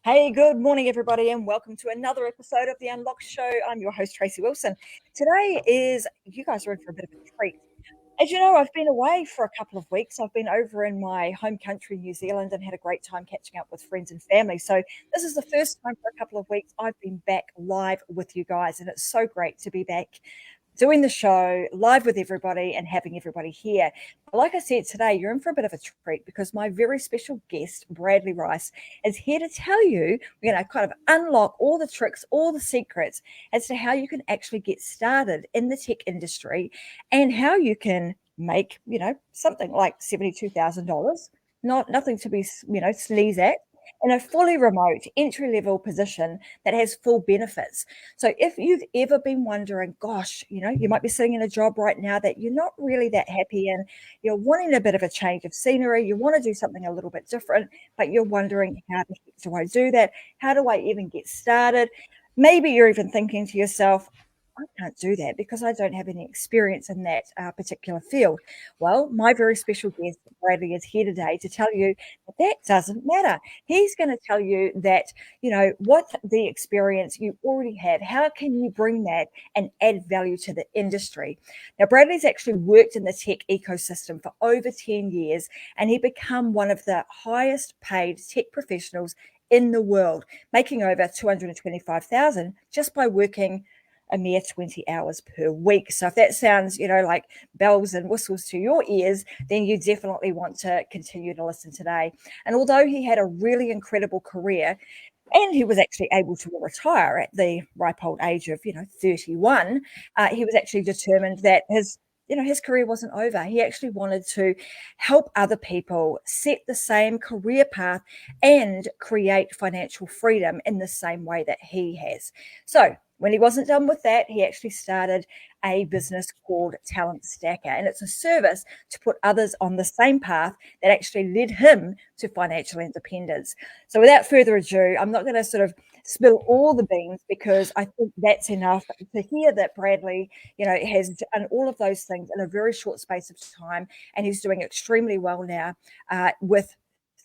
Hey, good morning, everybody, and welcome to another episode of The Unlocked Show. I'm your host, Tracy Wilson. You guys are in for a bit of a treat. As you know, I've been away for a couple of weeks. I've been over in my home country, New Zealand, and had a great time catching up with friends and family. So this is the first time for a couple of weeks I've been back live with you guys, and it's so great to be back doing the show live with everybody and having everybody here. Like I said, today you're in for a bit of a treat because my very special guest, Bradley Rice, is here to tell you, we're going to kind of unlock all the tricks, all the secrets as to how you can actually get started in the tech industry and how you can make, something like $72,000, nothing to be, sneeze at, in a fully remote entry-level position that has full benefits. So if you've ever been wondering, gosh, you might be sitting in a job right now that you're not really that happy in, you're wanting a bit of a change of scenery, you want to do something a little bit different, but you're wondering, how the heck do I do that? How do I even get started? Maybe you're even thinking to yourself, I can't do that because I don't have any experience in that particular field. Well, my very special guest, Bradley, is here today to tell you that that doesn't matter. He's going to tell you that, what the experience you already have, how can you bring that and add value to the industry? Now, Bradley's actually worked in the tech ecosystem for over 10 years, and he become one of the highest paid tech professionals in the world, making over 225,000 just by working a mere 20 hours per week. So if that sounds, like bells and whistles to your ears, then you definitely want to continue to listen today. And although he had a really incredible career, and he was actually able to retire at the ripe old age of, 31, he was actually determined that his career wasn't over. He actually wanted to help other people set the same career path and create financial freedom in the same way that he has. So when he wasn't done with that, he actually started a business called Talent Stacker, and it's a service to put others on the same path that actually led him to financial independence. So without further ado, I'm not going to sort of spill all the beans because I think that's enough to hear that Bradley, has done all of those things in a very short space of time, and he's doing extremely well now with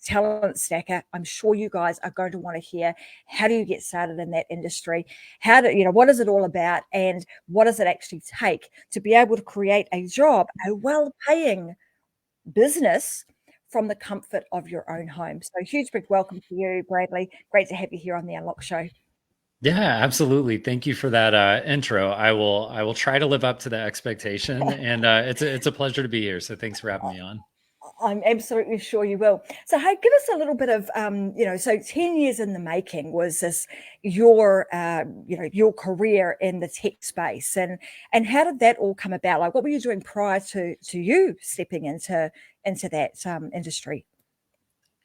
Talent Stacker. I'm sure you guys are going to want to hear, how do you get started in that industry? What is it all about? And what does it actually take to be able to create a job, a well-paying business from the comfort of your own home? So huge big welcome to you, Bradley. Great to have you here on the Unlock Show. Yeah, absolutely. Thank you for that intro. I will try to live up to the expectation, and it's a pleasure to be here. So thanks for having me on. I'm absolutely sure you will. So, hey, give us a little bit of, so 10 years in the making was this your career in the tech space, and how did that all come about? Like, what were you doing prior to you stepping into that industry?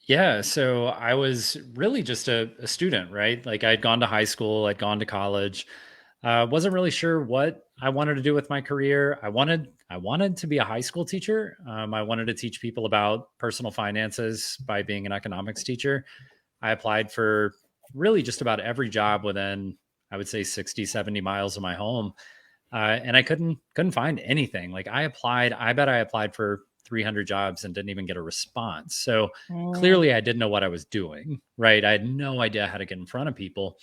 Yeah, so I was really just a student, right? Like I'd gone to high school, I'd gone to college. Wasn't really sure what I wanted to do with my career. I wanted to be a high school teacher. I wanted to teach people about personal finances by being an economics teacher. I applied for really just about every job within, I would say, 60, 70 miles of my home. And I couldn't find anything. Like I bet I applied for 300 jobs and didn't even get a response. So Mm, clearly I didn't know what I was doing, right? I had no idea how to get in front of people.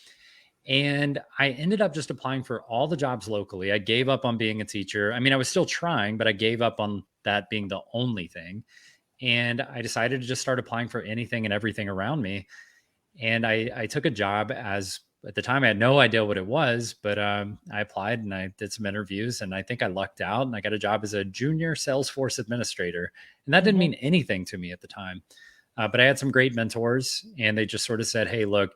And I ended up just applying for all the jobs locally. I gave up on being a teacher. I mean, I was still trying, but I gave up on that being the only thing. And I decided to just start applying for anything and everything around me. And I took a job as, at the time I had no idea what it was, but I applied and I did some interviews, and I think I lucked out and I got a job as a junior Salesforce administrator. And that didn't mhm. mean anything to me at the time. But I had some great mentors, and they just sort of said, "Hey, look,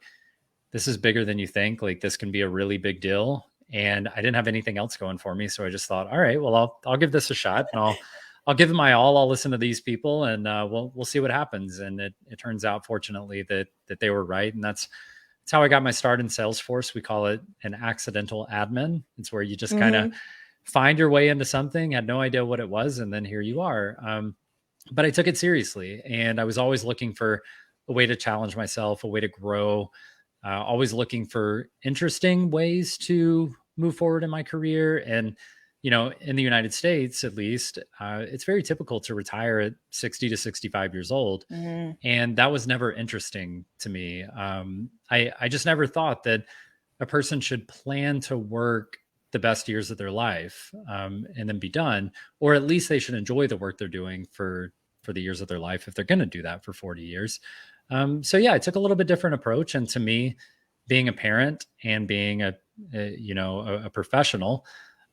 this is bigger than you think. Like, this can be a really big deal." And I didn't have anything else going for me, so I just thought, all right, well, I'll give this a shot, and I'll give it my all. I'll listen to these people, and we'll see what happens. And it turns out, fortunately, that they were right, and that's how I got my start in Salesforce. We call it an accidental admin. It's where you just kind of Mhm. find your way into something, had no idea what it was, and then here you are. But I took it seriously, and I was always looking for a way to challenge myself, a way to grow, always looking for interesting ways to move forward in my career. And in the United States, at least, it's very typical to retire at 60 to 65 years old. Mm, And that was never interesting to me. I just never thought that a person should plan to work the best years of their life, and then be done, or at least they should enjoy the work they're doing for the years of their life if they're going to do that for 40 years. So yeah, I took a little bit different approach, and to me, being a parent and being a professional,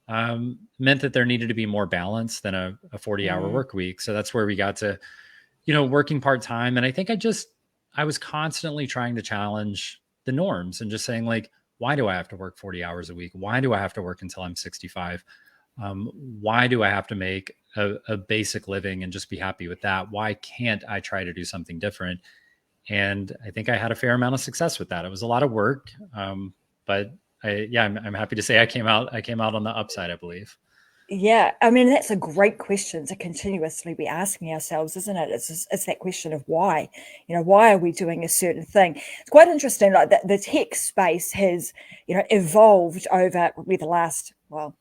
meant that there needed to be more balance than a 40-hour mm, work week. So that's where we got to working part time. And I think I was constantly trying to challenge the norms and just saying, like, why do I have to work 40 hours a week? Why do I have to work until I'm 65? Why do I have to make a basic living and just be happy with that? Why can't I try to do something different? And I think I had a fair amount of success with that. It was a lot of work. But I'm happy to say I came out on the upside, I believe. yeah, I mean, that's a great question to continuously be asking ourselves, isn't it? It's that question of why. Why are we doing a certain thing? It's quite interesting, like the tech space has, evolved over the last, well,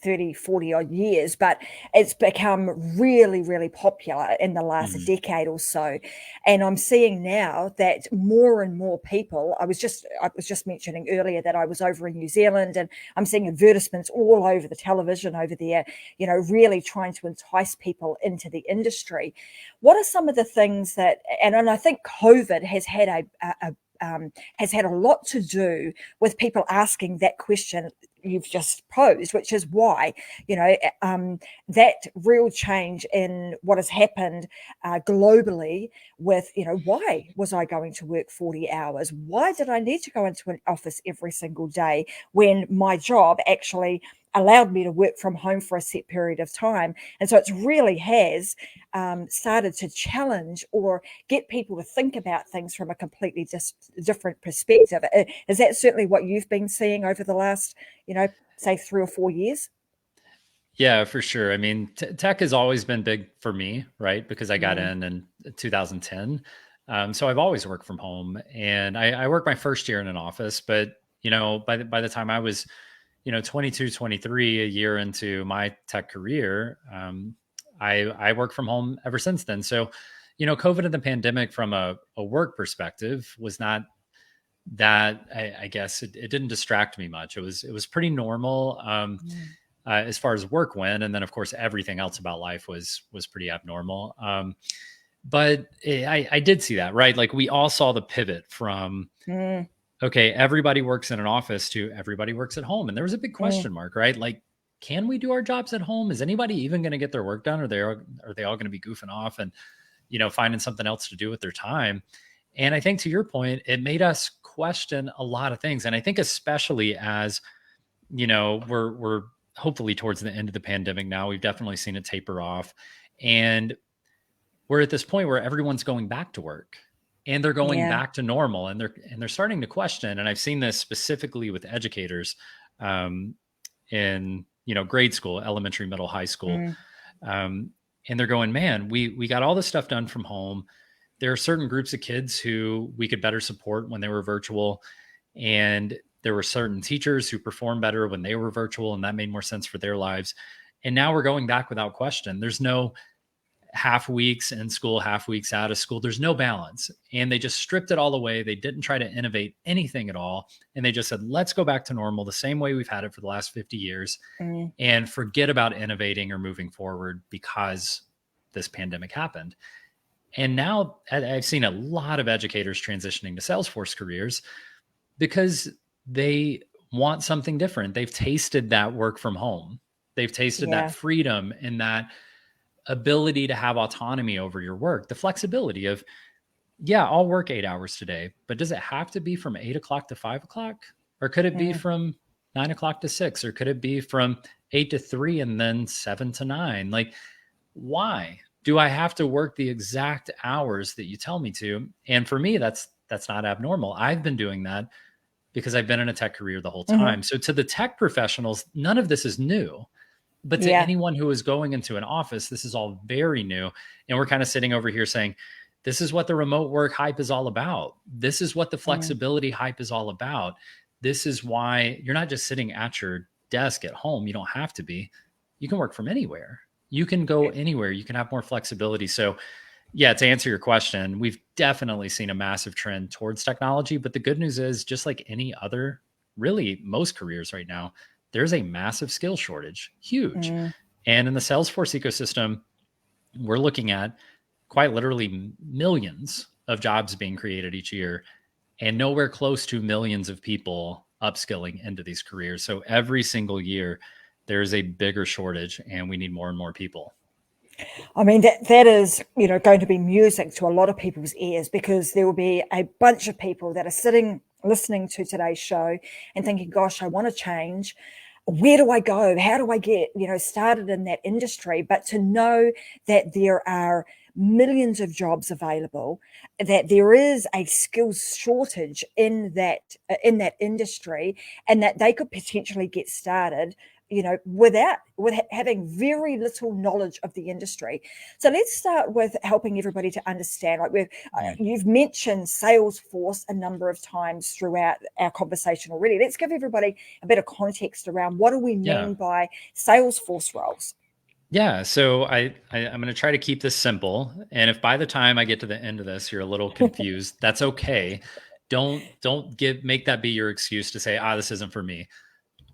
30, 40 odd years, but it's become really, really popular in the last Mhm. decade or so. And I'm seeing now that more and more people, I was just mentioning earlier that I was over in New Zealand, and I'm seeing advertisements all over the television over there, really trying to entice people into the industry. What are some of the things and I think COVID has had a lot to do with people asking that question you've just posed, which is why, that real change in what has happened globally with, why was I going to work 40 hours? Why did I need to go into an office every single day when my job actually allowed me to work from home for a set period of time? And so it really has started to challenge or get people to think about things from a completely different perspective. Is that certainly what you've been seeing over the last, say 3 or 4 years? Yeah, for sure. I mean, tech has always been big for me, right? Because I got Mm, in 2010. So I've always worked from home, and I worked my first year in an office. But by the time I was 22, 23, a year into my tech career, I worked from home ever since then. So COVID and the pandemic, from a work perspective, was not that. I guess it didn't distract me much. It was pretty normal. mm, As far as work went, and then of course everything else about life was pretty abnormal. But I did see that, right? Like, we all saw the pivot from, mm, okay, everybody works in an office, to everybody works at home, and there was a big mm, question mark, right? Like, can we do our jobs at home? Is anybody even going to get their work done? Are they all going to be goofing off and finding something else to do with their time? And I think, to your point, it made us question a lot of things. And I think, especially as we're hopefully towards the end of the pandemic now. We've definitely seen it taper off, and we're at this point where everyone's going back to work, and they're going yeah. back to normal, and they're starting to question. And I've seen this specifically with educators, in grade school, elementary, middle, high school, Mm, um, and they're going, man, we got all this stuff done from home. There are certain groups of kids who we could better support when they were virtual, and there were certain teachers who performed better when they were virtual, and that made more sense for their lives. And now we're going back without question. There's no half weeks in school, half weeks out of school. There's no balance. And they just stripped it all away. They didn't try to innovate anything at all. And they just said, let's go back to normal the same way we've had it for the last 50 years, mm, and forget about innovating or moving forward because this pandemic happened. And now I've seen a lot of educators transitioning to Salesforce careers because they want something different. They've tasted that work from home. They've tasted that yeah. freedom and that ability to have autonomy over your work, the flexibility of, yeah, I'll work 8 hours today, but does it have to be from 8 o'clock to 5 o'clock? Or could it be Mm, from 9 o'clock to 6? Or could it be from 8 to 3 and then 7 to 9? Like, why do I have to work the exact hours that you tell me to? And for me, that's not abnormal. I've been doing that because I've been in a tech career the whole mhm, time. So, to the tech professionals, none of this is new. But to yeah. anyone who is going into an office, this is all very new. And we're kind of sitting over here saying, this is what the remote work hype is all about. This is what the Mm, flexibility hype is all about. This is why you're not just sitting at your desk at home. You don't have to be. You can work from anywhere. You can go anywhere. You can have more flexibility. So, yeah, to answer your question, we've definitely seen a massive trend towards technology. But the good news is, just like any other, really most careers right now, there's a massive skill shortage, huge. And in the Salesforce ecosystem, we're looking at quite literally millions of jobs being created each year, and nowhere close to millions of people upskilling into these careers. So every single year, there's a bigger shortage, and we need more and more people. I mean, that is, going to be music to a lot of people's ears, because there will be a bunch of people that are sitting listening to today's show and thinking, gosh, I want to change. Where do I go? How do I get, started in that industry? But to know that there are millions of jobs available, that there is a skills shortage in that industry, and that they could potentially get started, with having very little knowledge of the industry. So let's start with helping everybody to understand. Like you've mentioned Salesforce a number of times throughout our conversation already. Let's give everybody a bit of context around what do we mean by Salesforce roles. Yeah, so I'm going to try to keep this simple, and if by the time I get to the end of this you're a little confused, that's okay. Don't make that be your excuse to say, this isn't for me.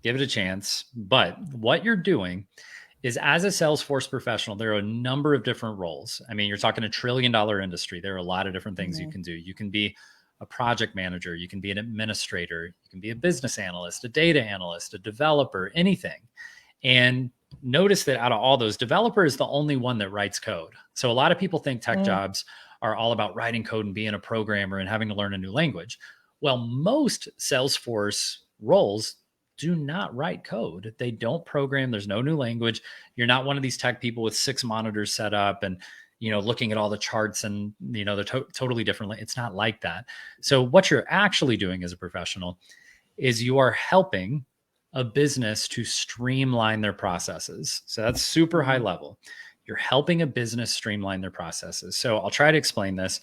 Give it a chance. But what you're doing is, as a Salesforce professional, there are a number of different roles. I mean, you're talking $1 trillion industry. There are a lot of different things you can do. You can be a project manager, you can be an administrator, you can be a business analyst, a data analyst, a developer, anything. And notice that out of all those, developer is the only one that writes code. So a lot of people think tech jobs are all about writing code and being a programmer and having to learn a new language. Well, most Salesforce roles do not write code. They don't program. There's no new language. You're not one of these tech people with 6 monitors set up and, looking at all the charts and, they're totally different. It's not like that. So what you're actually doing as a professional is you are helping a business to streamline their processes. So that's super high level. You're helping a business streamline their processes. So I'll try to explain this.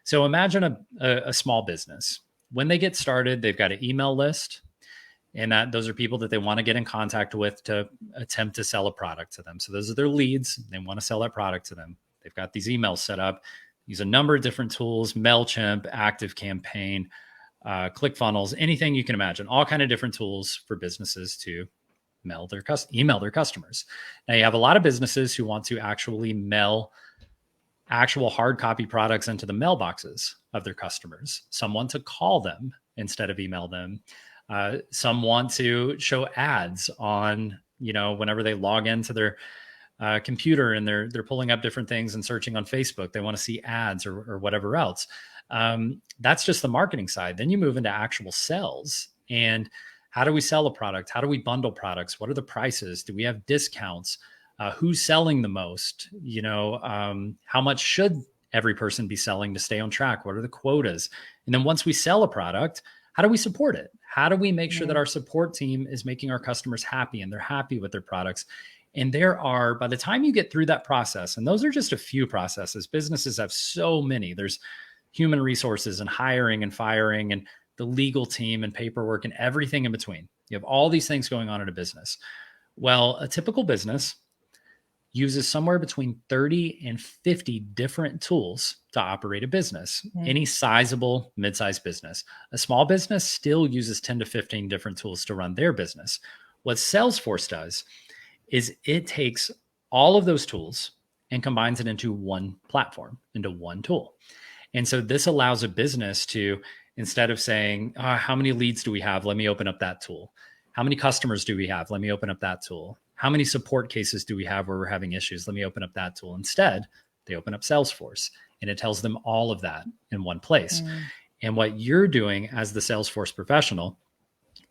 So imagine a small business. When they get started, they've got an email list, and those are people that they want to get in contact with to attempt to sell a product to them. So those are their leads. They want to sell that product to them. They've got these emails set up, use a number of different tools, MailChimp, ActiveCampaign, ClickFunnels, anything you can imagine, all kind of different tools for businesses to email their customers. Now you have a lot of businesses who want to actually mail actual hard copy products into the mailboxes of their customers. Some want to call them instead of email them. Some want to show ads on, whenever they log into their computer and they're pulling up different things and searching on Facebook, they want to see ads or whatever else. That's just the marketing side. Then you move into actual sales, and how do we sell a product? How do we bundle products? What are the prices? Do we have discounts? Who's selling the most? How much should every person be selling to stay on track? What are the quotas? And then once we sell a product, how do we support it? How do we make sure that our support team is making our customers happy and they're happy with their products? And by the time you get through that process, and those are just a few processes, businesses have so many. There's human resources and hiring and firing and the legal team and paperwork and everything in between. You have all these things going on in a business. Well, a typical business uses somewhere between 30 and 50 different tools to operate a business. Any sizable mid-sized business. A small business still uses 10 to 15 different tools to run their business. What Salesforce does is it takes all of those tools and combines it into one platform, into one tool. And so this allows a business to, instead of saying, how many leads do we have? Let me open up that tool. How many customers do we have? Let me open up that tool. How many support cases do we have where we're having issues? Let me open up that tool. Instead, they open up Salesforce, and it tells them all of that in one place. And what you're doing as the Salesforce professional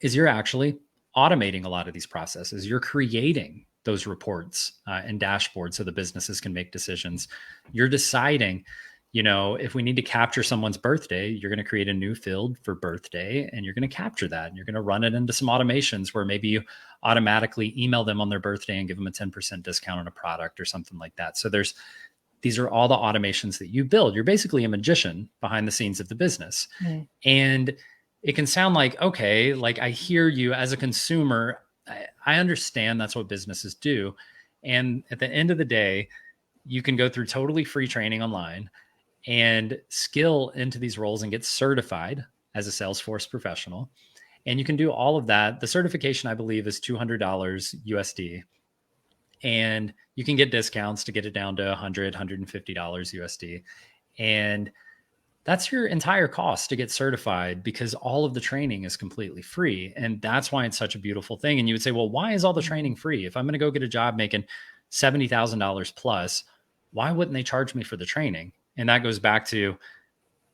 is you're actually automating a lot of these processes. You're creating those reports and dashboards so the businesses can make decisions. You're deciding, if we need to capture someone's birthday, you're going to create a new field for birthday, and you're going to capture that, and you're going to run it into some automations where maybe you automatically email them on their birthday and give them a 10% discount on a product or something like that. So these are all the automations that you build. You're basically a magician behind the scenes of the business. And it can sound like, okay, like I hear you as a consumer, I understand that's what businesses do. And at the end of the day, you can go through totally free training online and skill into these roles and get certified as a Salesforce professional. And you can do all of that. The certification, I believe, is $200 USD. And you can get discounts to get it down to $100, $150 USD. And that's your entire cost to get certified, because all of the training is completely free. And that's why it's such a beautiful thing. And you would say, well, why is all the training free? If I'm going to go get a job making $70,000 plus, why wouldn't they charge me for the training? And that goes back to,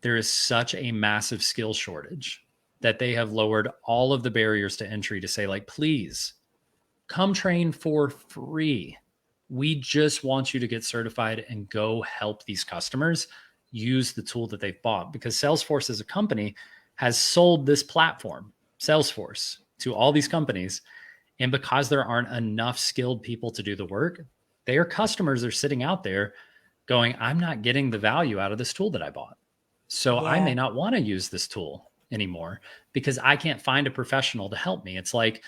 there is such a massive skill shortage that they have lowered all of the barriers to entry to say, like, please come train for free. We just want you to get certified and go help these customers use the tool that they've bought, because Salesforce as a company has sold this platform, Salesforce, to all these companies. And because there aren't enough skilled people to do the work, their customers are sitting out there going, I'm not getting the value out of this tool that I bought. So I may Yeah. not want to use this tool anymore because I can't find a professional to help me. It's like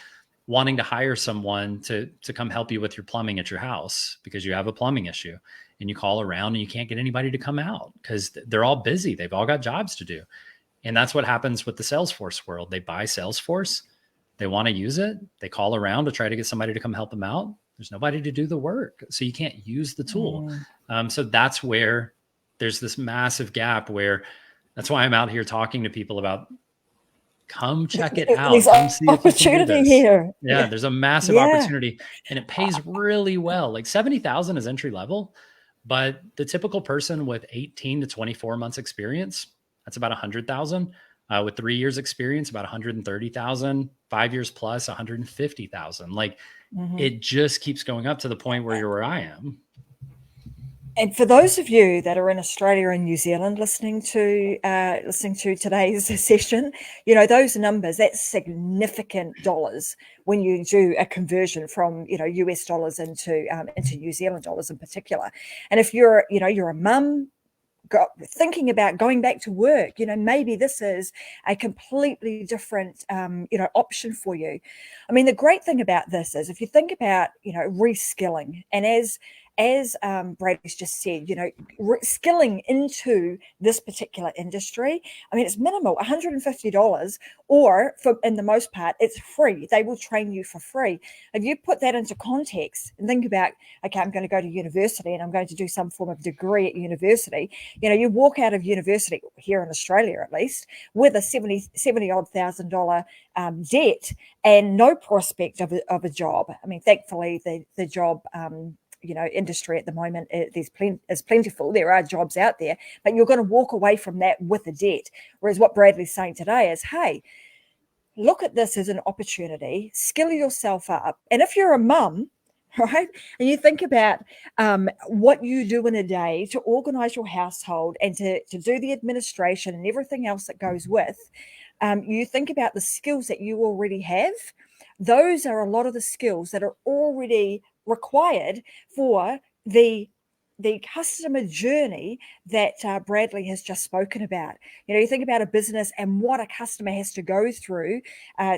wanting to hire someone to come help you with your plumbing at your house because you have a plumbing issue, and you call around and you can't get anybody to come out because they're all busy. They've all got jobs to do. And that's what happens with the Salesforce world. They buy Salesforce, they want to use it, they call around to try to get somebody to come help them out. There's nobody to do the work, so you can't use the tool. So that's where there's this massive gap, where that's why I'm out here talking to people about, come check it out. There's Come see if you can do opportunity this. here. Yeah, there's a massive opportunity, and it pays really well. Like 70,000 is entry level, but the typical person with 18 to 24 months experience, that's about 100,000. With 3 years experience, about 130,000. 5 years plus, 150,000. Like it just keeps going up to the point where you're where I am. And for those of you that are in Australia and New Zealand listening to today's session, you know, those numbers, that's significant dollars when you do a conversion from, you know, US dollars into New Zealand dollars in particular. And if you're a mum thinking about going back to work, you know, maybe this is a completely different option for you. I mean, the great thing about this is, if you think about, you know, reskilling, and as Brady's just said, you know, skilling into this particular industry, I mean, it's minimal, $150, or in the most part, it's free. They will train you for free. If you put that into context and think about, okay, I'm going to go to university and I'm going to do some form of degree at university. You know, you walk out of university, here in Australia at least, with a $70,000 debt and no prospect of a job. I mean, thankfully, the job industry at the moment is plentiful. There are jobs out there, but you're going to walk away from that with a debt. Whereas what Bradley's saying today is, hey, look at this as an opportunity, skill yourself up. And if you're a mum, right, and you think about what you do in a day to organize your household and to do the administration and everything else that goes with, you think about the skills that you already have. Those are a lot of the skills that are already required for the customer journey that Bradley has just spoken about. You know, you think about a business and what a customer has to go through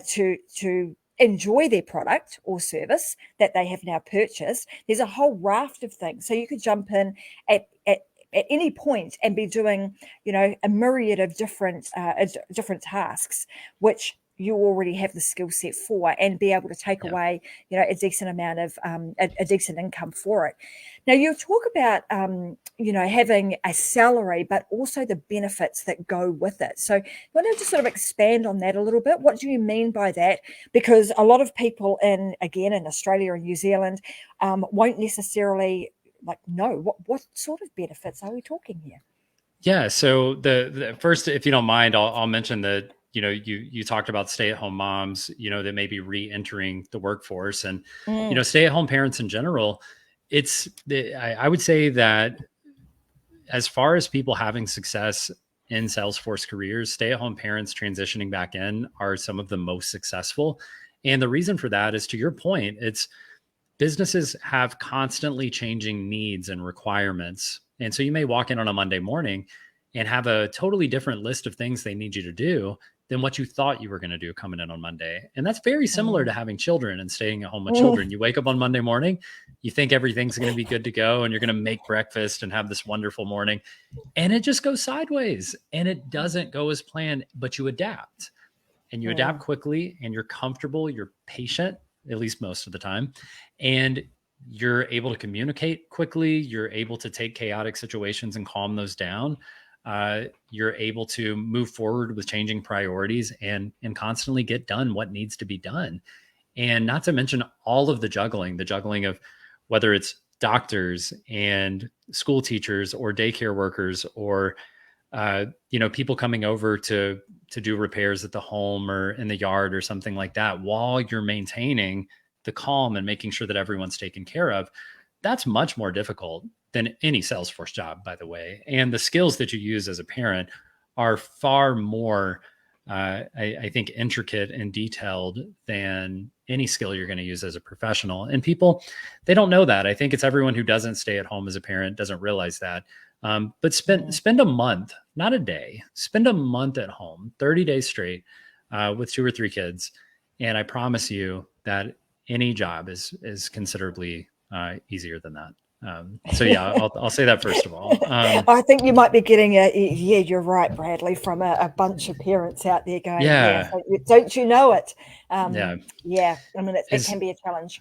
to enjoy their product or service that they have now purchased. There's a whole raft of things. So you could jump in at any point and be doing, you know, a myriad of different tasks, which you already have the skill set for, and be able to take away, you know, a decent amount of a decent income for it. Now, you talk about, having a salary, but also the benefits that go with it. So you want to just sort of expand on that a little bit. What do you mean by that? Because a lot of people in Australia and New Zealand won't necessarily know what sort of benefits are we talking here? Yeah. So the first, if you don't mind, I'll mention that, you know, you talked about stay-at-home moms, you know, that may be re-entering the workforce, and, you know, stay-at-home parents in general. I would say that as far as people having success in Salesforce careers, stay-at-home parents transitioning back in are some of the most successful. And the reason for that is, to your point, it's businesses have constantly changing needs and requirements. And so you may walk in on a Monday morning and have a totally different list of things they need you to do than what you thought you were going to do coming in on Monday. And that's very similar to having children and staying at home with children. You wake up on Monday morning, you think everything's going to be good to go, and you're going to make breakfast and have this wonderful morning. And it just goes sideways, and it doesn't go as planned, but you adapt, and you adapt quickly, and you're comfortable, you're patient, at least most of the time. And you're able to communicate quickly. You're able to take chaotic situations and calm those down. You're able to move forward with changing priorities and constantly get done what needs to be done. And not to mention all of the juggling of whether it's doctors and school teachers or daycare workers or people coming over to do repairs at the home or in the yard or something like that, while you're maintaining the calm and making sure that everyone's taken care of. That's much more difficult than any Salesforce job, by the way. And the skills that you use as a parent are far more, I think, intricate and detailed than any skill you're going to use as a professional. And people, they don't know that. I think it's everyone who doesn't stay at home as a parent doesn't realize that. But spend a month, not a day, spend a month at home, 30 days straight with 2 or 3 kids. And I promise you that any job is considerably easier than that. So yeah, I'll say that first of all. I think you might be getting you're right, Bradley, from a bunch of parents out there going, yeah, don't you know it? Yeah. I mean, it can be a challenge.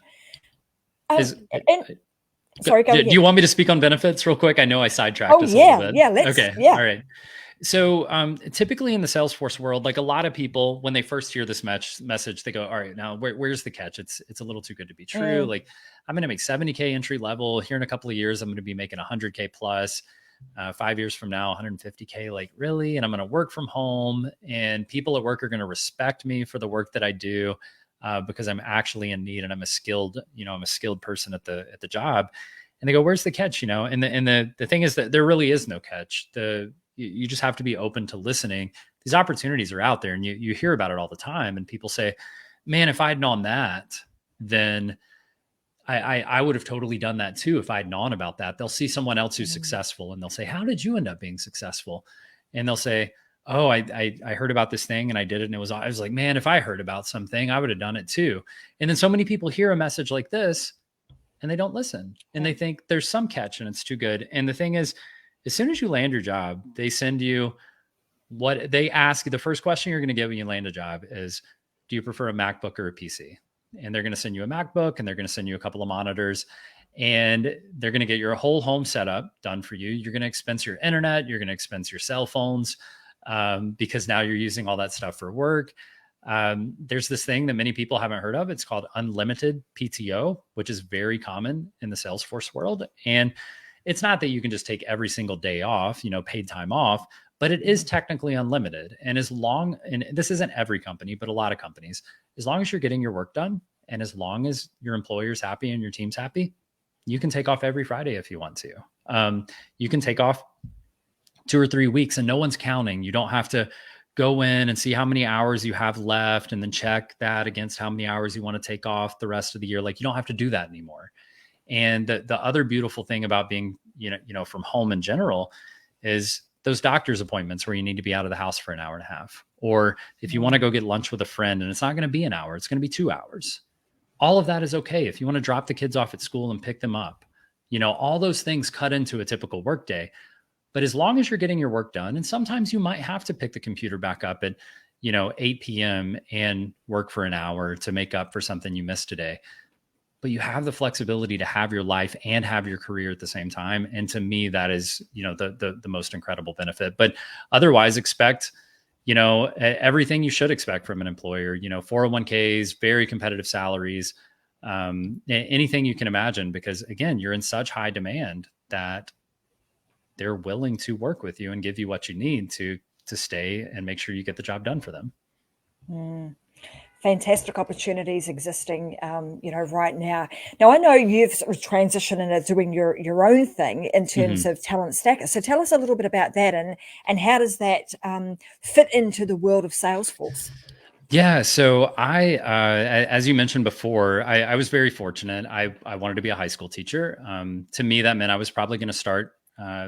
Sorry, go ahead. Do you want me to speak on benefits real quick? I know I sidetracked us a little bit. Yeah, All right. So typically in the Salesforce world, like a lot of people, when they first hear this message, they go, all right, now where's the catch? It's a little too good to be true. Like I'm going to make 70K entry level here in a couple of years. I'm going to be making 100K plus 5 years from now, 150K, like really? And I'm going to work from home, and people at work are going to respect me for the work that I do because I'm actually in need and I'm a skilled person at the job. And they go, where's the catch? And the thing is that there really is no catch. You just have to be open to listening. These opportunities are out there, and you hear about it all the time. And people say, man, if I'd known that, then I would have totally done that too. If I'd known about that, they'll see someone else who's successful, and they'll say, how did you end up being successful? And they'll say, oh, I heard about this thing and I did it. And I was like, man, if I heard about something, I would have done it too. And then so many people hear a message like this and they don't listen, and they think there's some catch and it's too good. And the thing is, as soon as you land your job, they send you what they ask. The first question you're going to get when you land a job is, do you prefer a MacBook or a PC? And they're going to send you a MacBook, and they're going to send you a couple of monitors, and they're going to get your whole home setup done for you. You're going to expense your internet. You're going to expense your cell phones because now you're using all that stuff for work. There's this thing that many people haven't heard of. It's called unlimited PTO, which is very common in the Salesforce world. And it's not that you can just take every single day off, paid time off, but it is technically unlimited. And and this isn't every company, but a lot of companies, as long as you're getting your work done and as long as your employer's happy and your team's happy, you can take off every Friday if you want to. You can take off 2 or 3 weeks and no one's counting. You don't have to go in and see how many hours you have left and then check that against how many hours you want to take off the rest of the year. Like, you don't have to do that anymore. And the other beautiful thing about being, from home in general is those doctor's appointments where you need to be out of the house for an hour and a half. Or if you want to go get lunch with a friend and it's not going to be an hour, it's going to be 2 hours. All of that is okay. If you want to drop the kids off at school and pick them up, all those things cut into a typical work day. But as long as you're getting your work done, and sometimes you might have to pick the computer back up at, 8 p.m. and work for an hour to make up for something you missed today. But you have the flexibility to have your life and have your career at the same time. And to me, that is, the most incredible benefit. But otherwise, expect, everything you should expect from an employer, 401ks, very competitive salaries, anything you can imagine, because again, you're in such high demand that they're willing to work with you and give you what you need to stay and make sure you get the job done for them. Fantastic opportunities existing, right now. Now, I know you've sort of transitioned into doing your own thing in terms of Talent Stacker. So tell us a little bit about that, and how does that fit into the world of Salesforce? Yeah. So as you mentioned before, I was very fortunate. I wanted to be a high school teacher. To me, that meant I was probably going to start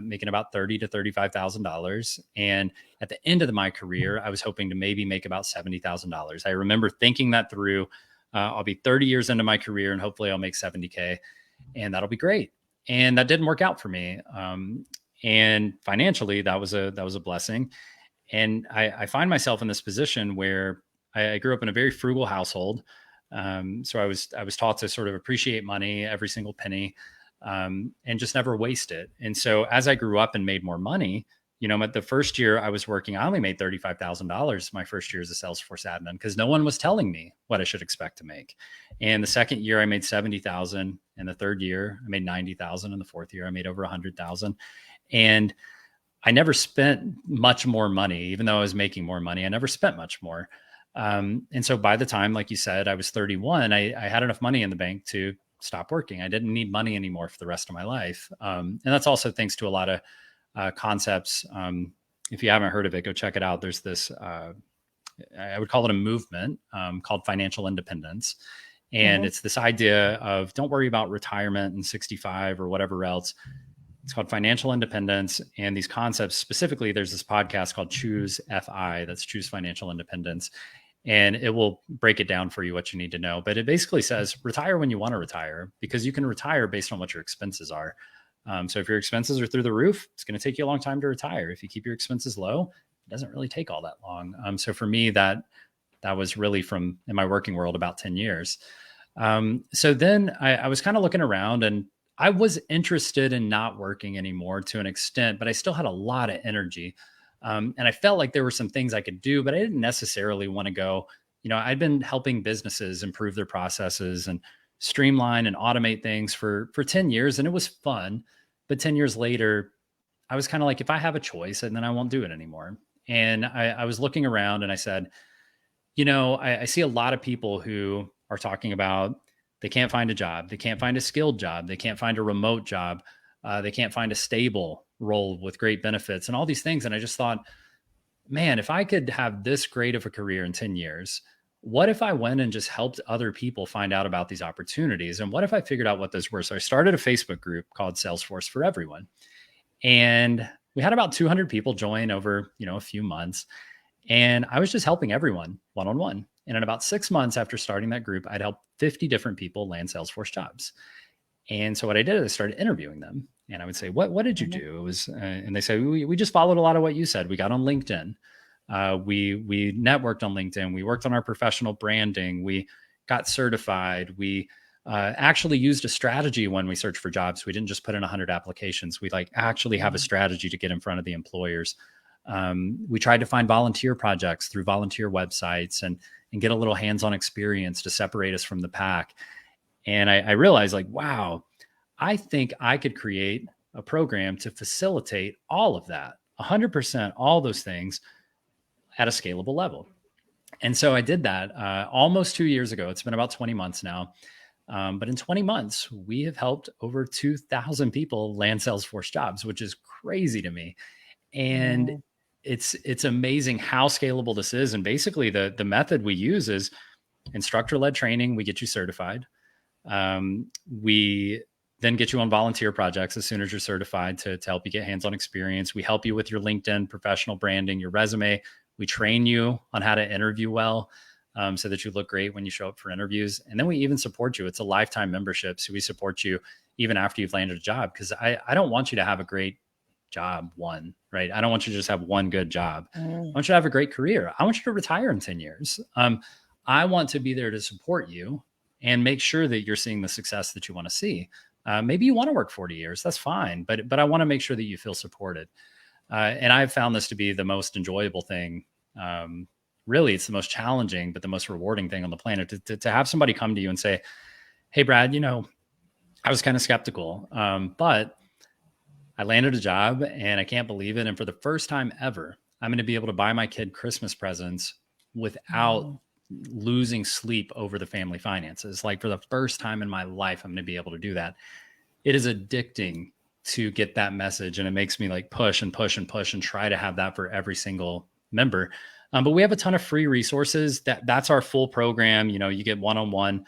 making about $30,000 to $35,000. And at the end of my career, I was hoping to maybe make about $70,000. I remember thinking that through. I'll be 30 years into my career and hopefully I'll make 70K and that'll be great. And that didn't work out for me. And financially, that was a blessing. And I find myself in this position where I grew up in a very frugal household. So I was taught to sort of appreciate money, every single penny, and just never waste it. And so as I grew up and made more money, the first year I was working, I only made $35,000 my first year as a Salesforce admin because no one was telling me what I should expect to make. And the second year I made 70,000, and the third year I made 90,000, and the fourth year I made over 100,000. And I never spent much more money, even though I was making more money. I never spent much more. And so by the time, like you said, I was 31, I had enough money in the bank to stop working. I didn't need money anymore for the rest of my life. And that's also thanks to a lot of concepts. If you haven't heard of it, go check it out. There's this, I would call it a movement called financial independence. And it's this idea of don't worry about retirement and 65 or whatever else. It's called financial independence. And these concepts, specifically, there's this podcast called Choose FI, that's Choose Financial Independence. And it will break it down for you what you need to know. But it basically says retire when you want to retire, because you can retire based on what your expenses are. So if your expenses are through the roof, it's going to take you a long time to retire. If you keep your expenses low, it doesn't really take all that long. So for me, that was really from in my working world about 10 years. So then I was kind of looking around, and I was interested in not working anymore to an extent, but I still had a lot of energy. And I felt like there were some things I could do, but I didn't necessarily want to go. I'd been helping businesses improve their processes and streamline and automate things for 10 years, and it was fun. But 10 years later, I was kind of like, if I have a choice, and then I won't do it anymore. And I was looking around and I said, I see a lot of people who are talking about they can't find a job. They can't find a skilled job. They can't find a remote job. They can't find a stable role with great benefits and all these things. And I just thought, man, if I could have this great of a career in 10 years, what if I went and just helped other people find out about these opportunities? And what if I figured out what those were? So I started a Facebook group called Salesforce for Everyone. And we had about 200 people join over, a few months. And I was just helping everyone one-on-one. And in about 6 months after starting that group, I'd helped 50 different people land Salesforce jobs. And so what I did is I started interviewing them. And I would say, what did you do? It was, and they say, we just followed a lot of what you said. We got on LinkedIn. We networked on LinkedIn. We worked on our professional branding. We got certified. We actually used a strategy when we searched for jobs. We didn't just put in 100 applications. We actually have a strategy to get in front of the employers. We tried to find volunteer projects through volunteer websites and get a little hands-on experience to separate us from the pack. And I realized wow, I think I could create a program to facilitate all of that, 100%, all those things at a scalable level. And so I did that almost 2 years ago. It's been about 20 months now. But in 20 months, we have helped over 2,000 people land Salesforce jobs, which is crazy to me. And it's amazing how scalable this is. And basically the method we use is instructor-led training. We get you certified. We then get you on volunteer projects as soon as you're certified to help you get hands-on experience. We help you with your LinkedIn professional branding, your resume. We train you on how to interview well so that you look great when you show up for interviews. And then we even support you. It's a lifetime membership. So we support you even after you've landed a job, because I don't want you to have a great job right? I don't want you to just have one good job. I want you to have a great career. I want you to retire in 10 years. I want to be there to support you and make sure that you're seeing the success that you want to see. Maybe you want to work 40 years. That's fine. But I want to make sure that you feel supported. And I've found this to be the most enjoyable thing. Really, it's the most challenging, but the most rewarding thing on the planet to have somebody come to you and say, hey, Brad, I was kind of skeptical, but I landed a job and I can't believe it. And for the first time ever, I'm going to be able to buy my kid Christmas presents without losing sleep over the family finances. For the first time in my life, I'm going to be able to do that. It is addicting to get that message. And it makes me push and push and push and try to have that for every single member. But we have a ton of free resources. That's our full program. You get one-on-one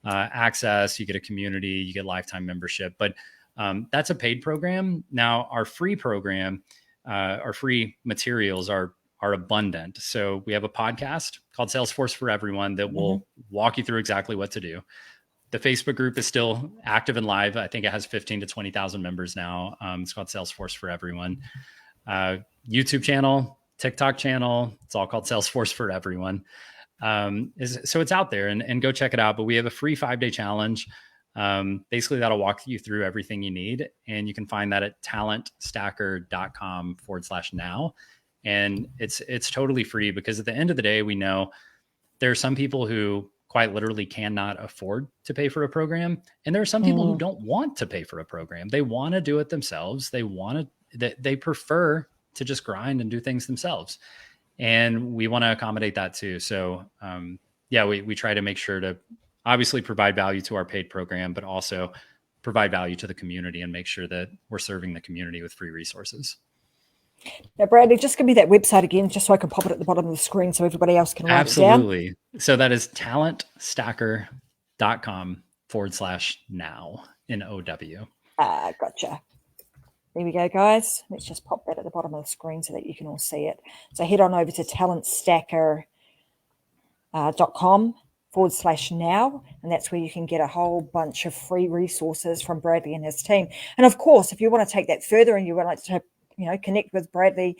access, you get a community, you get lifetime membership. But That's a paid program. Now, our free program, our free materials are abundant. So we have a podcast called Salesforce for Everyone that will walk you through exactly what to do. The Facebook group is still active and live. I think it has 15 to 20,000 members now. It's called Salesforce for Everyone. YouTube channel, TikTok channel. It's all called Salesforce for Everyone. So it's out there, and go check it out. But we have a free 5-day challenge. Basically, that'll walk you through everything you need. And you can find that at talentstacker.com/now. And it's totally free, because at the end of the day, we know there are some people who quite literally cannot afford to pay for a program. And there are some people who don't want to pay for a program. They want to do it themselves. They prefer to just grind and do things themselves. And we want to accommodate that too. So, we try to make sure to obviously provide value to our paid program, but also provide value to the community and make sure that we're serving the community with free resources. Now, Bradley, just give me that website again, just so I can pop it at the bottom of the screen so everybody else can write it down. Absolutely. So that is talentstacker.com/now, NOW. Gotcha. There we go, guys. Let's just pop that at the bottom of the screen so that you can all see it. So head on over to talentstacker.com/now, and that's where you can get a whole bunch of free resources from Bradley and his team. And of course, if you want to take that further and you would like to connect with Bradley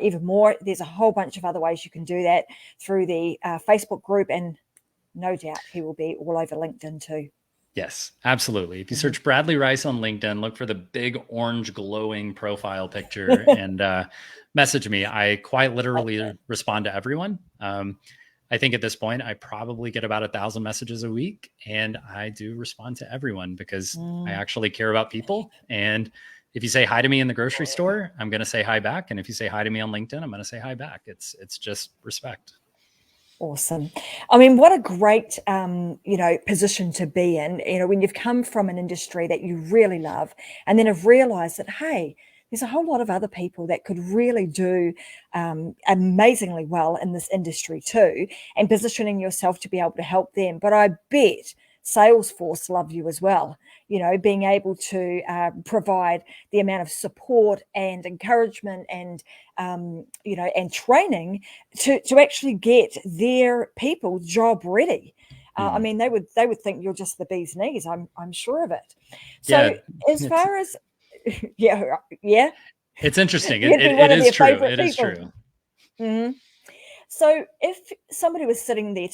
even more, there's a whole bunch of other ways you can do that through the Facebook group, and no doubt he will be all over LinkedIn too. Yes, absolutely. If you search Bradley Rice on LinkedIn, look for the big orange glowing profile picture and message me. I quite literally respond to everyone. I think at this point, I probably get about 1,000 messages a week, and I do respond to everyone because I actually care about people. And if you say hi to me in the grocery store, I'm going to say hi back. And if you say hi to me on LinkedIn, I'm going to say hi back. It's just respect. Awesome. I mean, what a great, position to be in, when you've come from an industry that you really love and then have realized that, hey, there's a whole lot of other people that could really do amazingly well in this industry too, and positioning yourself to be able to help them. But I bet Salesforce love you as well, being able to provide the amount of support and encouragement and, and training to actually get their people job ready. I mean, they would think you're just the bee's knees. I'm sure of it. So as far as, yeah. It's interesting. It is true. It is true. Mm-hmm. So if somebody was sitting there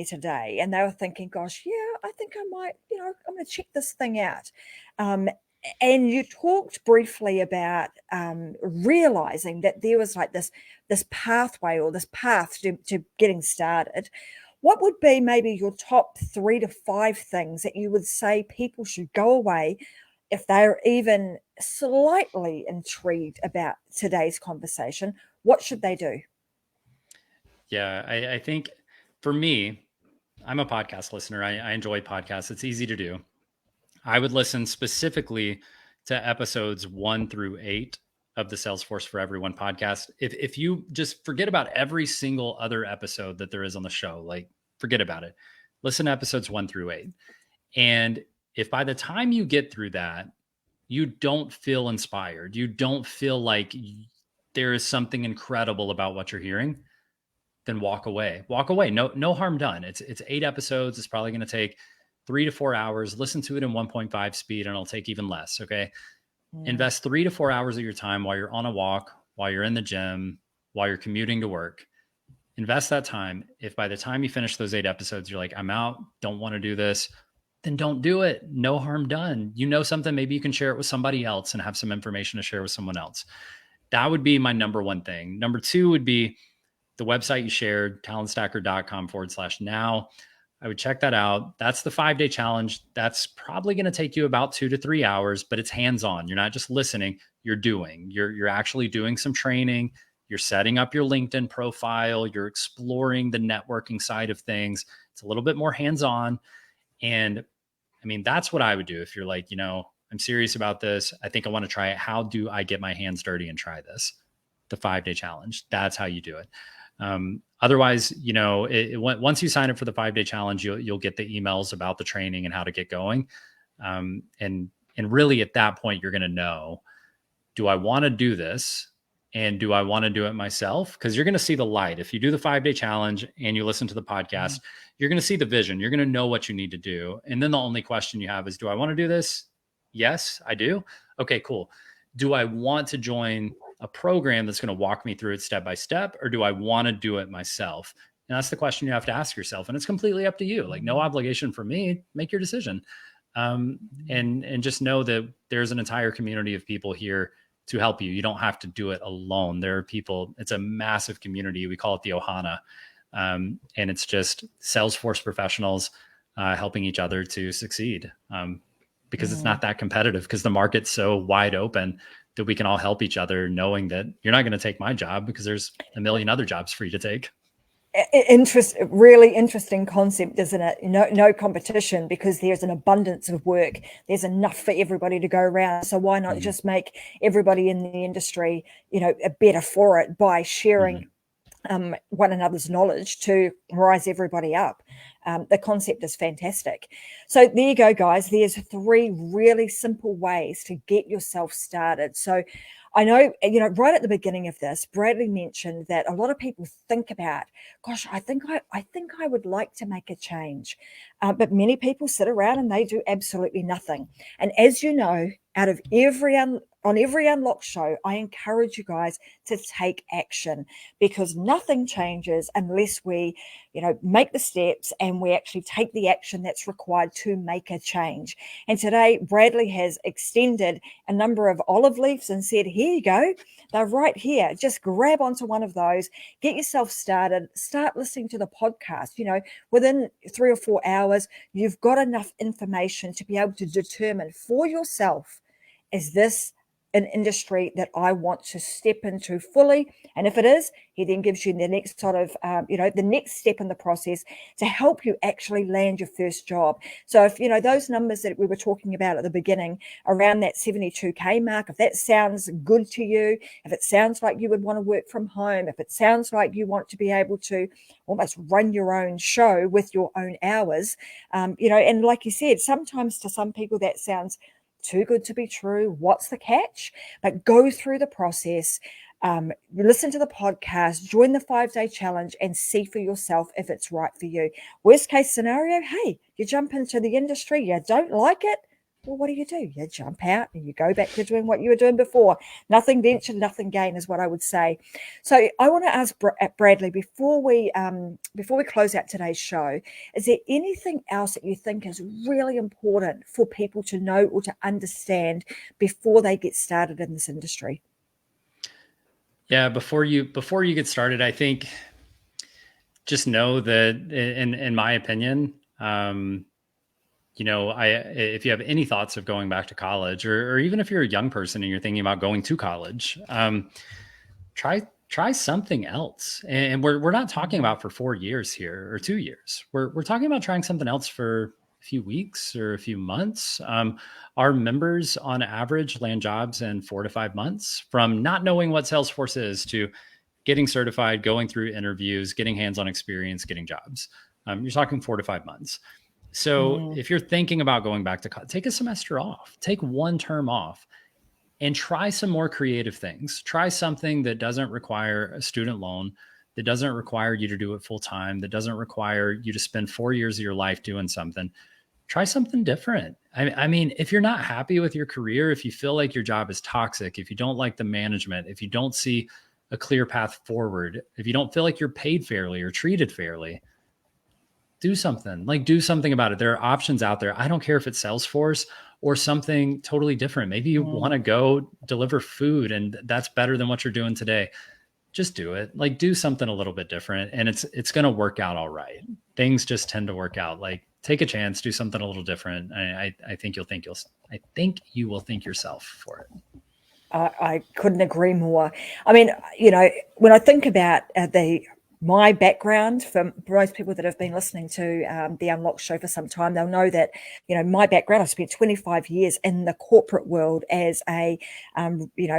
today and they were thinking, gosh, I think I might, I'm going to check this thing out. And you talked briefly about realizing that there was like this pathway or this path to getting started. What would be maybe your top 3 to 5 things that you would say people should go away if they're even slightly intrigued about today's conversation? What should they do? Yeah, I think for me, I'm a podcast listener. I enjoy podcasts. It's easy to do. I would listen specifically to episodes 1 through 8 of the Salesforce for Everyone podcast. If you just forget about every single other episode that there is on the show, like forget about it. Listen to episodes 1 through 8. And if by the time you get through that, you don't feel inspired, you don't feel like there is something incredible about what you're hearing, then walk away. No harm done. It's 8 episodes. It's probably going to take 3 to 4 hours. Listen to it in 1.5 speed, and it'll take even less. Okay. Invest 3 to 4 hours of your time while you're on a walk, while you're in the gym, while you're commuting to work. Invest that time. If by the time you finish those 8 episodes, you're like, I'm out, don't want to do this, then don't do it. No harm done. Something, maybe you can share it with somebody else and have some information to share with someone else. That would be my number one thing. Number 2 would be the website you shared, talentstacker.com/now. I would check that out. That's the 5-day challenge. That's probably going to take you about 2 to 3 hours, but it's hands-on. You're not just listening, you're doing. You're actually doing some training. You're setting up your LinkedIn profile. You're exploring the networking side of things. It's a little bit more hands-on. And I mean, that's what I would do if you're like, I'm serious about this. I think I want to try it. How do I get my hands dirty and try this? The 5-day challenge. That's how you do it. Otherwise, once you sign up for the 5-day challenge, you'll get the emails about the training and how to get going. And And really at that point, you're going to know, do I want to do this? And do I want to do it myself? Because you're going to see the light. If you do the 5-day challenge and you listen to the podcast, you're going to see the vision. You're going to know what you need to do. And then the only question you have is, do I want to do this? Yes, I do. Okay, cool. Do I want to join a program that's going to walk me through it step by step, or do I want to do it myself? And that's the question you have to ask yourself. And it's completely up to you. Like, no obligation for me. Make your decision. And just know that there's an entire community of people here to help you. You don't have to do it alone. There are people, it's a massive community. We call it the Ohana. And it's just Salesforce professionals helping each other to succeed, because it's not that competitive, because the market's so wide open that we can all help each other, knowing that you're not going to take my job because there's a million other jobs for you to take. Really interesting concept, isn't it? No competition, because there's an abundance of work. There's enough for everybody to go around. So why not just make everybody in the industry, better for it by sharing one another's knowledge to rise everybody up. The concept is fantastic. So there you go, guys. There's 3 really simple ways to get yourself started. So I know, right at the beginning of this, Bradley mentioned that a lot of people think about, gosh, I think I would like to make a change. But many people sit around and they do absolutely nothing. And as you know, out of on every Unlock show, I encourage you guys to take action, because nothing changes unless we, make the steps and we actually take the action that's required to make a change. And today, Bradley has extended a number of olive leaves and said, here you go. They're right here. Just grab onto one of those, get yourself started, start listening to the podcast. Within 3 or 4 hours, you've got enough information to be able to determine for yourself, is this an industry that I want to step into fully? And if it is, he then gives you the next sort of, the next step in the process to help you actually land your first job. So if, those numbers that we were talking about at the beginning, around that 72K mark, if that sounds good to you, if it sounds like you would want to work from home, if it sounds like you want to be able to almost run your own show with your own hours, and like you said, sometimes to some people that sounds too good to be true. What's the catch? But go through the process, listen to the podcast, join the 5-day challenge, and see for yourself if it's right for you. Worst case scenario, hey, you jump into the industry, you don't like it. Well, what do? You jump out and you go back to doing what you were doing before. Nothing ventured, nothing gained is what I would say. So I want to ask Bradley, before we close out today's show, is there anything else that you think is really important for people to know or to understand before they get started in this industry? Yeah, before you get started, I think just know that, in my opinion, if you have any thoughts of going back to college, or even if you're a young person and you're thinking about going to college, try something else. And we're not talking about for 4 years here or 2 years. We're talking about trying something else for a few weeks or a few months. Our members on average land jobs in 4 to 5 months, from not knowing what Salesforce is to getting certified, going through interviews, getting hands-on experience, getting jobs. You're talking 4 to 5 months. So if you're thinking about going back to college, take a semester off, take 1 term off, and try some more creative things. Try something that doesn't require a student loan, that doesn't require you to do it full time, that doesn't require you to spend 4 years of your life doing something. Try something different. I mean, if you're not happy with your career, if you feel like your job is toxic, if you don't like the management, if you don't see a clear path forward, if you don't feel like you're paid fairly or treated fairly, do something about it. There are options out there. I don't care if it's Salesforce or something totally different. Maybe you want to go deliver food and that's better than what you're doing today. Just do it. Do something a little bit different, and it's going to work out all right. Things just tend to work out. Take a chance, do something a little different. I think you will thank yourself for it. I couldn't agree more. I mean, when I think about the my background, for most people that have been listening to the Unlocked show for some time, they'll know that, my background, I spent 25 years in the corporate world as a,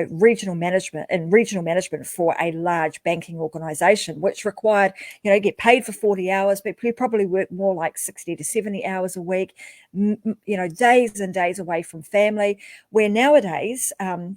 regional management for a large banking organization, which required, get paid for 40 hours, but we probably work more like 60 to 70 hours a week, days and days away from family, where nowadays,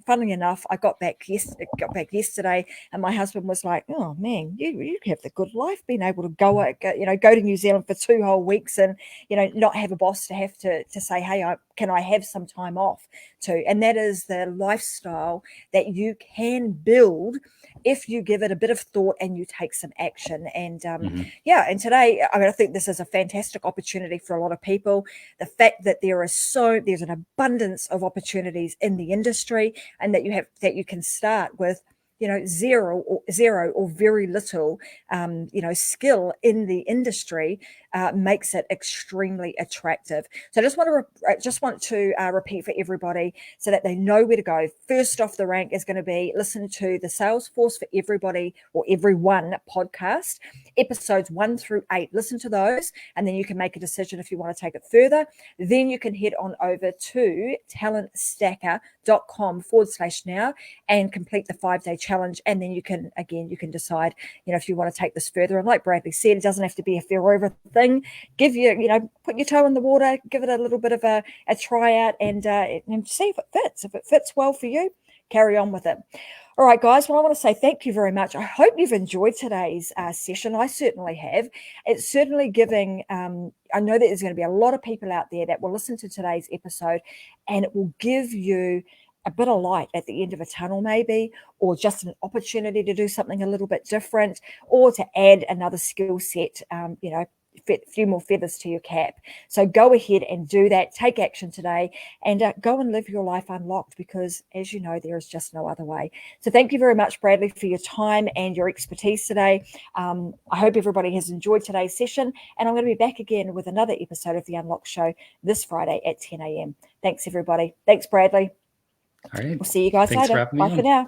funnily enough, I got back yesterday, and my husband was like, "Oh man, you have the good life, being able to go to New Zealand for 2 whole weeks, and not have a boss to have to say, hey, can I have some time off too?" And that is the lifestyle that you can build if you give it a bit of thought and you take some action. And and today, I think this is a fantastic opportunity for a lot of people. The fact that there's an abundance of opportunities in the industry, and that you can start with zero or very little skill in the industry, makes it extremely attractive. So I just want to repeat for everybody so that they know where to go. First off the rank is going to be listen to the Salesforce for Everybody or Everyone podcast, episodes 1 through 8. Listen to those, and then you can make a decision if you want to take it further. Then you can head on over to talentstacker.com/now and complete the 5-day challenge. And then you can decide, if you want to take this further. And like Bradley said, it doesn't have to be a forever thing. Put your toe in the water, give it a little bit of a try out, and see if it fits. If it fits well for you, carry on with it. All right, guys. Well, I want to say thank you very much. I hope you've enjoyed today's session. I certainly have. It's certainly giving, I know that there's going to be a lot of people out there that will listen to today's episode, and it will give you a bit of light at the end of a tunnel, maybe, or just an opportunity to do something a little bit different, or to add another skill set, a few more feathers to your cap. So go ahead and do that. Take action today, and go and live your life unlocked, because as you know, there is just no other way. So thank you very much, Bradley, for your time and your expertise today. I hope everybody has enjoyed today's session, and I'm going to be back again with another episode of the Unlocked Show this Friday at 10 a.m. Thanks, everybody. Thanks, Bradley. All right. We'll see you guys Thanks later. for having me Bye for on. now.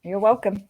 You're welcome.